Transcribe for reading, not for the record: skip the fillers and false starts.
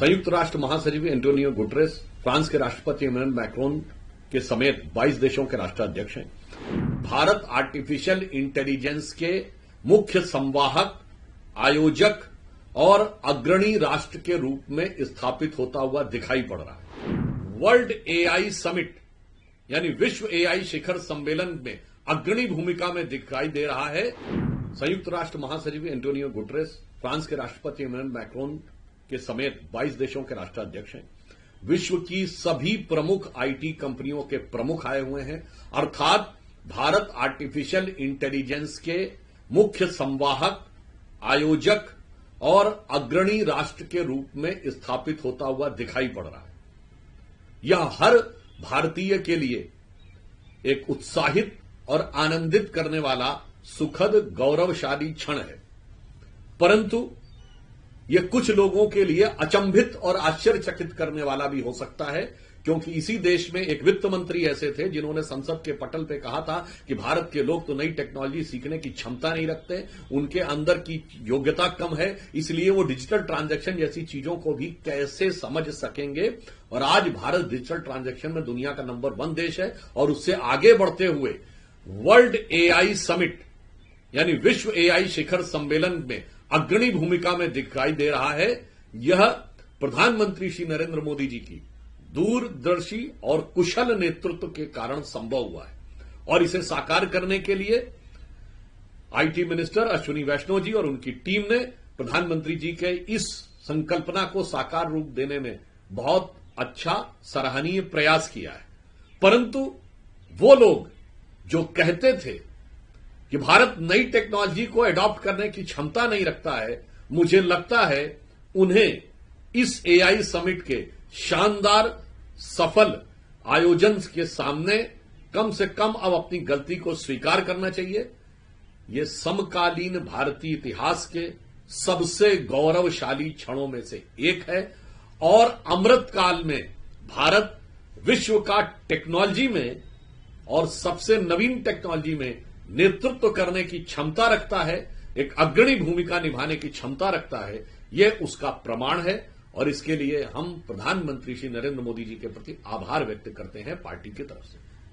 संयुक्त राष्ट्र महासचिव एंटोनियो गुटेरेस फ्रांस के राष्ट्रपति इमैनुअल मैक्रोन के समेत 22 देशों के राष्ट्राध्यक्ष हैं। भारत आर्टिफिशियल इंटेलिजेंस के मुख्य संवाहक, आयोजक और अग्रणी राष्ट्र के रूप में स्थापित होता हुआ दिखाई पड़ रहा है। वर्ल्ड एआई समिट यानी विश्व एआई शिखर सम्मेलन में अग्रणी भूमिका में दिखाई दे रहा है। संयुक्त राष्ट्र महासचिव एंटोनियो गुटेरेस फ्रांस के राष्ट्रपति इमैनुअल मैक्रोन के समेत 22 देशों के राष्ट्राध्यक्ष हैं। विश्व की सभी प्रमुख आईटी कंपनियों के प्रमुख आए हुए हैं, अर्थात भारत आर्टिफिशियल इंटेलिजेंस के मुख्य संवाहक, आयोजक और अग्रणी राष्ट्र के रूप में स्थापित होता हुआ दिखाई पड़ रहा है। यह हर भारतीय के लिए एक उत्साहित और आनंदित करने वाला सुखद गौरवशाली क्षण है, परंतु यह कुछ लोगों के लिए अचंभित और आश्चर्यचकित करने वाला भी हो सकता है, क्योंकि इसी देश में एक वित्त मंत्री ऐसे थे जिन्होंने संसद के पटल पे कहा था कि भारत के लोग तो नई टेक्नोलॉजी सीखने की क्षमता नहीं रखते, उनके अंदर की योग्यता कम है, इसलिए वो डिजिटल ट्रांजैक्शन जैसी चीजों को भी कैसे समझ सकेंगे। और आज भारत डिजिटल ट्रांजैक्शन में दुनिया का नंबर 1 देश है और उससे आगे बढ़ते हुए वर्ल्ड एआई समिट यानी विश्व एआई शिखर सम्मेलन में अग्रणी भूमिका में दिखाई दे रहा है। यह प्रधानमंत्री श्री नरेंद्र मोदी जी की दूरदर्शी और कुशल नेतृत्व के कारण संभव हुआ है और इसे साकार करने के लिए आईटी मिनिस्टर अश्विनी वैष्णव जी और उनकी टीम ने प्रधानमंत्री जी के इस संकल्पना को साकार रूप देने में बहुत अच्छा सराहनीय प्रयास किया है। परंतु वो लोग जो कहते थे कि भारत नई टेक्नोलॉजी को एडॉप्ट करने की क्षमता नहीं रखता है, मुझे लगता है उन्हें इस एआई समिट के शानदार सफल आयोजन के सामने कम से कम अब अपनी गलती को स्वीकार करना चाहिए। यह समकालीन भारतीय इतिहास के सबसे गौरवशाली क्षणों में से एक है और अमृतकाल में भारत विश्व का टेक्नोलॉजी में और सबसे नवीन टेक्नोलॉजी में नेतृत्व करने की क्षमता रखता है, एक अग्रणी भूमिका निभाने की क्षमता रखता है। यह उसका प्रमाण है और इसके लिए हम प्रधानमंत्री श्री नरेंद्र मोदी जी के प्रति आभार व्यक्त करते हैं पार्टी की तरफ से।